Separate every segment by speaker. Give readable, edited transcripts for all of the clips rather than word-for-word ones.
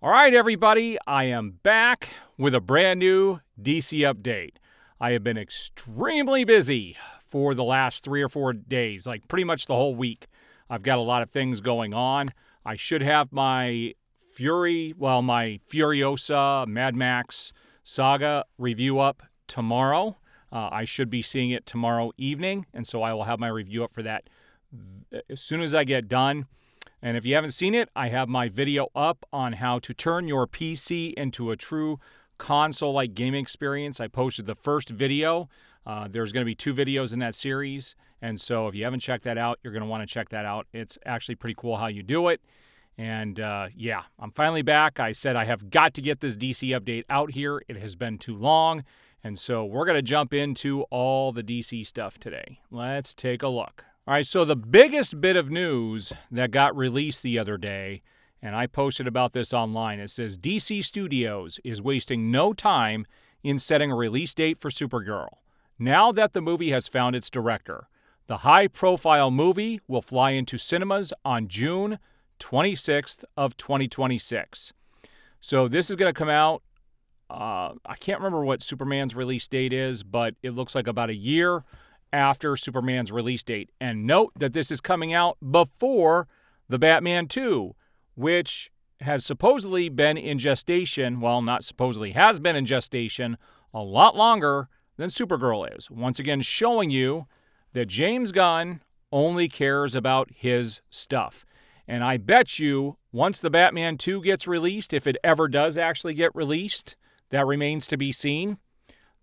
Speaker 1: All right, everybody, I am back with a brand new DC update. I have been extremely busy for the last 3 or 4 days, like pretty much the whole week. I've got a lot of things going on. I should have my my Furiosa Mad Max saga review up tomorrow. I should be seeing it tomorrow evening, and so I will have my review up for that as soon as I get done. And if you haven't seen it, I have my video up on how to turn your PC into a true console-like gaming experience. I posted the first video. There's going to be 2 videos in that series. And so if you haven't checked that out, you're going to want to check that out. It's actually pretty cool how you do it. And yeah, I'm finally back. I said I have got to get this DC update out here. It has been too long. And so we're going to jump into all the DC stuff today. Let's take a look. All right, so the biggest bit of news that got released the other day, and I posted about this online, it says DC Studios is wasting no time in setting a release date for Supergirl. Now that the movie has found its director, the high-profile movie will fly into cinemas on June 26th of 2026. So this is going to come out, I can't remember what Superman's release date is, but it looks like about a year after Superman's release date. And note that this is coming out before the Batman 2, which has supposedly been in gestation, well, not supposedly, has been in gestation a lot longer than Supergirl is. Once again, showing you that James Gunn only cares about his stuff. And I bet you, once the Batman 2 gets released, if it ever does actually get released, that remains to be seen,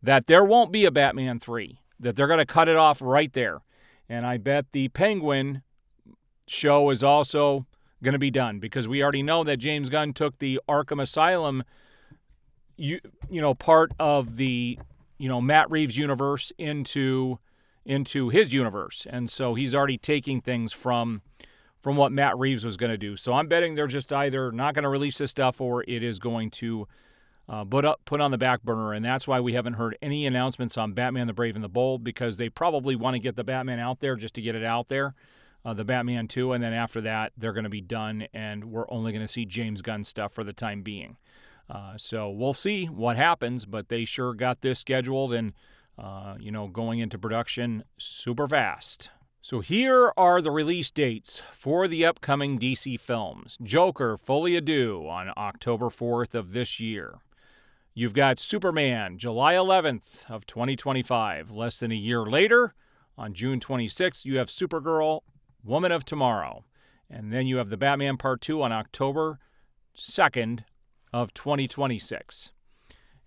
Speaker 1: that there won't be a Batman 3. That they're going to cut it off right there. And I bet the Penguin show is also going to be done because we already know that James Gunn took the Arkham Asylum, part of the, Matt Reeves universe into his universe. And so he's already taking things from what Matt Reeves was going to do. So I'm betting they're just either not going to release this stuff or it is going to put on the back burner, and that's why we haven't heard any announcements on Batman the Brave and the Bold, because they probably want to get the Batman out there just to get it out there, the Batman 2, and then after that, they're going to be done, and we're only going to see James Gunn stuff for the time being. So we'll see what happens, but they sure got this scheduled and, going into production super fast. So here are the release dates for the upcoming DC films. Joker, Folie à Deux on October 4th of this year. You've got Superman, July 11th of 2025. Less than a year later, on June 26th, you have Supergirl, Woman of Tomorrow. And then you have the Batman Part 2 on October 2nd of 2026.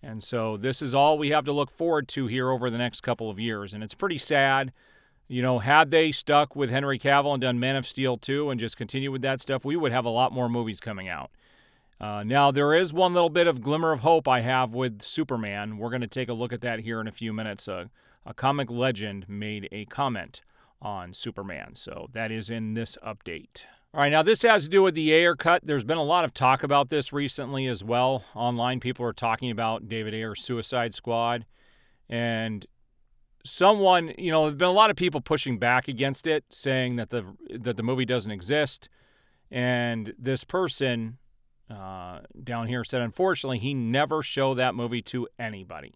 Speaker 1: And so this is all we have to look forward to here over the next couple of years. And it's pretty sad. Had they stuck with Henry Cavill and done Man of Steel 2 and just continued with that stuff, we would have a lot more movies coming out. Now, there is one little bit of glimmer of hope I have with Superman. We're going to take a look at that here in a few minutes. A comic legend made a comment on Superman, so that is in this update. All right, now this has to do with the Ayer cut. There's been a lot of talk about this recently as well. Online, people are talking about David Ayer's Suicide Squad, and someone, there's been a lot of people pushing back against it, saying that the movie doesn't exist, and this person down here said, unfortunately, he never showed that movie to anybody.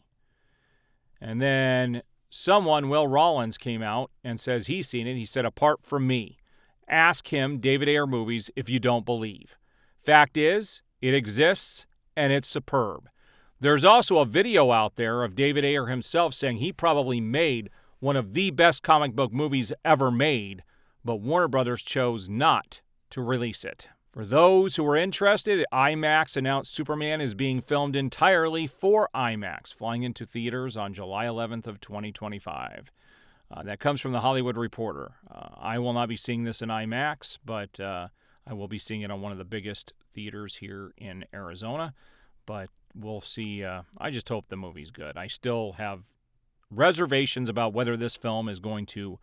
Speaker 1: And then someone, Will Rollins, came out and says he's seen it. He said, apart from me, ask him David Ayer movies if you don't believe. Fact is, it exists, and it's superb. There's also a video out there of David Ayer himself saying he probably made one of the best comic book movies ever made, but Warner Brothers chose not to release it. For those who are interested, IMAX announced Superman is being filmed entirely for IMAX, flying into theaters on July 11th of 2025. That comes from The Hollywood Reporter. I will not be seeing this in IMAX, but I will be seeing it on one of the biggest theaters here in Arizona. But we'll see. I just hope the movie's good. I still have reservations about whether this film is going to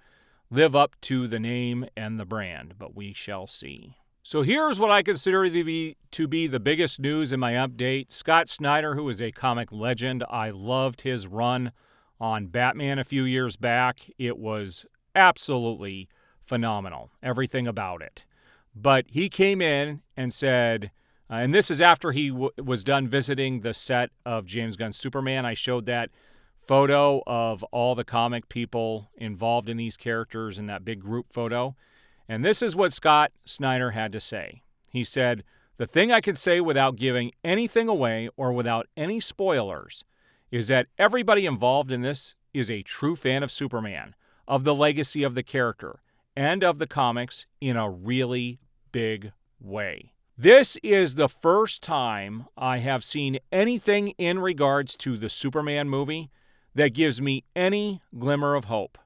Speaker 1: live up to the name and the brand, but we shall see. So here's what I consider to be the biggest news in my update. Scott Snyder, who is a comic legend, I loved his run on Batman a few years back. It was absolutely phenomenal, everything about it. But he came in and said, And this is after he was done visiting the set of James Gunn's Superman. I showed that photo of all the comic people involved in these characters in that big group photo. And this is what Scott Snyder had to say. He said, "The thing I can say without giving anything away or without any spoilers is that everybody involved in this is a true fan of Superman, of the legacy of the character, and of the comics in a really big way." This is the first time I have seen anything in regards to the Superman movie that gives me any glimmer of hope.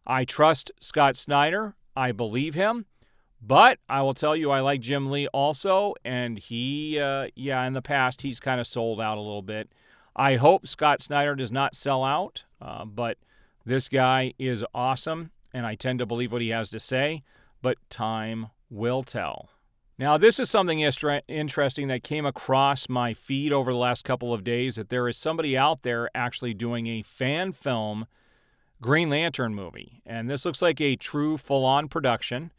Speaker 1: I trust Scott Snyder. I believe him. But I will tell you, I like Jim Lee also, and he, in the past, he's kind of sold out a little bit. I hope Scott Snyder does not sell out, but this guy is awesome, and I tend to believe what he has to say, but time will tell. Now, this is something interesting that came across my feed over the last couple of days, that there is somebody out there actually doing a fan film Green Lantern movie, and this looks like a true full-on production.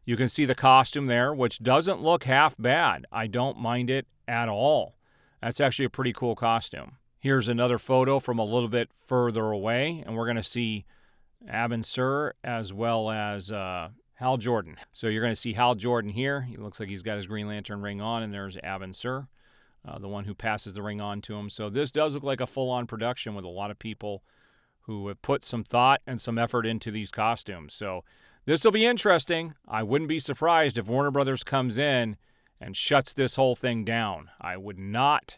Speaker 1: You can see the costume there, which doesn't look half bad. I don't mind it at all. That's actually a pretty cool costume. Here's another photo from a little bit further away, and we're going to see Abin Sur as well as Hal Jordan. So you're going to see Hal Jordan here. He looks like he's got his Green Lantern ring on, and there's Abin Sur, the one who passes the ring on to him. So this does look like a full-on production with a lot of people who have put some thought and some effort into these costumes. So this will be interesting. I wouldn't be surprised if Warner Brothers comes in and shuts this whole thing down. I would not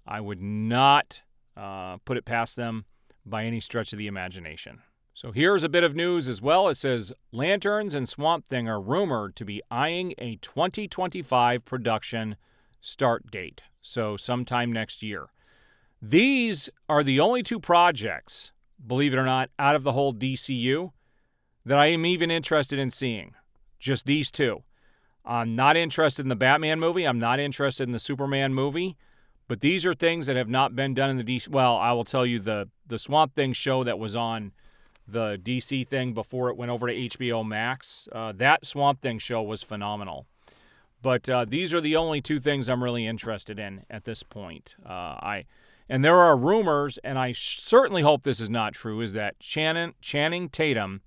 Speaker 1: put it past them by any stretch of the imagination. So here's a bit of news as well. It says, Lanterns and Swamp Thing are rumored to be eyeing a 2025 production start date, so sometime next year. These are the only two projects, believe it or not, out of the whole DCU that I am even interested in seeing. Just these two. I'm not interested in the Batman movie. I'm not interested in the Superman movie. But these are things that have not been done in the DC. Well, I will tell you, the Swamp Thing show that was on the DC thing before it went over to HBO Max, that Swamp Thing show was phenomenal. But these are the only two things I'm really interested in at this point. And there are rumors, and I certainly hope this is not true, is that Channing Tatum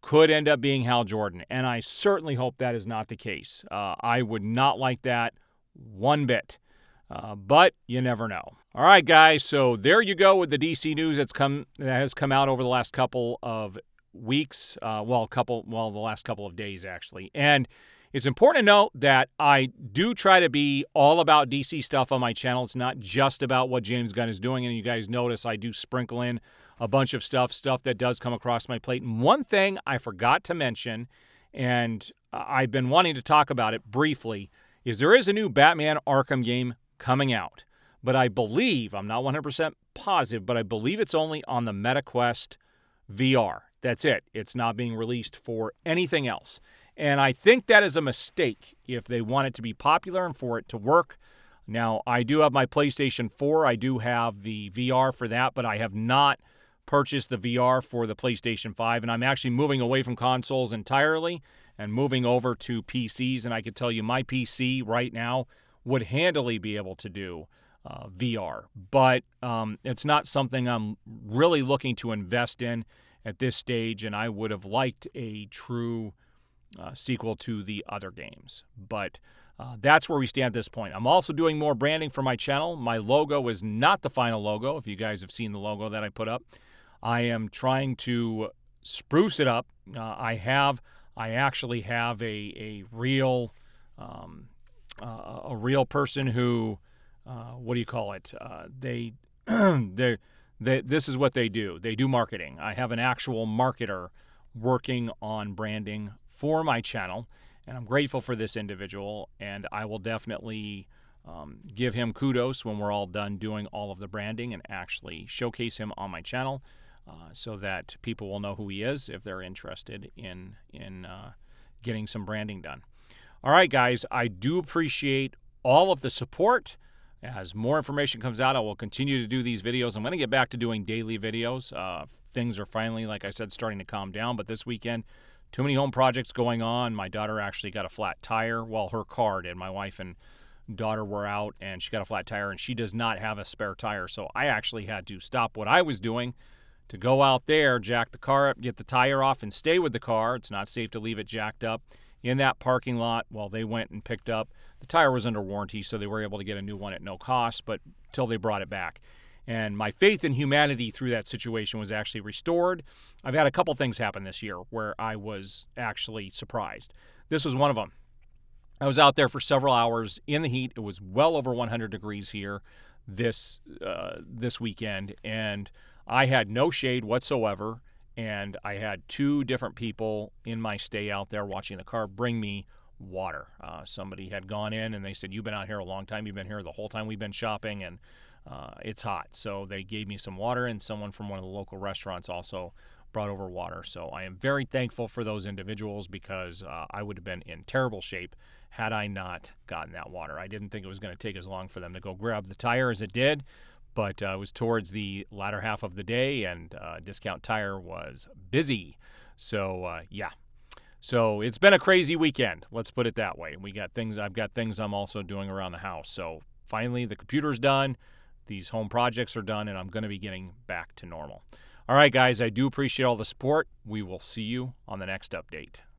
Speaker 1: could end up being Hal Jordan. And I certainly hope that is not the case. I would not like that one bit. But you never know. All right, guys, so there you go with the DC news that has come out over the last couple of weeks. The last couple of days, actually. And it's important to note that I do try to be all about DC stuff on my channel. It's not just about what James Gunn is doing. And you guys notice I do sprinkle in a bunch of stuff that does come across my plate. And one thing I forgot to mention, and I've been wanting to talk about it briefly, is there is a new Batman Arkham game coming out. But I believe, I'm not 100% positive, but I believe it's only on the MetaQuest VR. That's it. It's not being released for anything else. And I think that is a mistake if they want it to be popular and for it to work. Now, I do have my PlayStation 4. I do have the VR for that, but I have not purchased the VR for the PlayStation 5. And I'm actually moving away from consoles entirely and moving over to PCs. And I can tell you my PC right now would handily be able to do VR. But it's not something I'm really looking to invest in at this stage. And I would have liked a true sequel to the other games. But that's where we stand at this point. I'm also doing more branding for my channel. My logo is not the final logo, if you guys have seen the logo that I put up. I am trying to spruce it up. I actually have a real person who, this is what they do. They do marketing. I have an actual marketer working on branding for my channel, and I'm grateful for this individual, and I will definitely give him kudos when we're all done doing all of the branding and actually showcase him on my channel so that people will know who he is if they're interested in getting some branding done. All right, guys, I do appreciate all of the support. As more information comes out, I will continue to do these videos. I'm going to get back to doing daily videos. Things are finally, like I said, starting to calm down, but this weekend, too many home projects going on. My daughter actually got a flat tire. Well, her car did. My wife and daughter were out, and she got a flat tire, and she does not have a spare tire. So I actually had to stop what I was doing to go out there, jack the car up, get the tire off, and stay with the car. It's not safe to leave it jacked up in that parking lot while they went and picked up. The tire was under warranty, so they were able to get a new one at no cost, but till they brought it back. And my faith in humanity through that situation was actually restored. I've had a couple things happen this year where I was actually surprised. This was one of them. I was out there for several hours in the heat. It was well over 100 degrees here this weekend, and I had no shade whatsoever, and I had 2 different people in my stay out there watching the car bring me water. Somebody had gone in, and they said, "You've been out here a long time. You've been here the whole time we've been shopping, and it's hot." So they gave me some water, and someone from one of the local restaurants also brought over water. So I am very thankful for those individuals because I would have been in terrible shape had I not gotten that water. I didn't think it was going to take as long for them to go grab the tire as it did, but it was towards the latter half of the day, and Discount Tire was busy. So, yeah. So it's been a crazy weekend. Let's put it that way. I've got things I'm also doing around the house. So finally, the computer's done. These home projects are done, and I'm going to be getting back to normal. All right, guys, I do appreciate all the support. We will see you on the next update.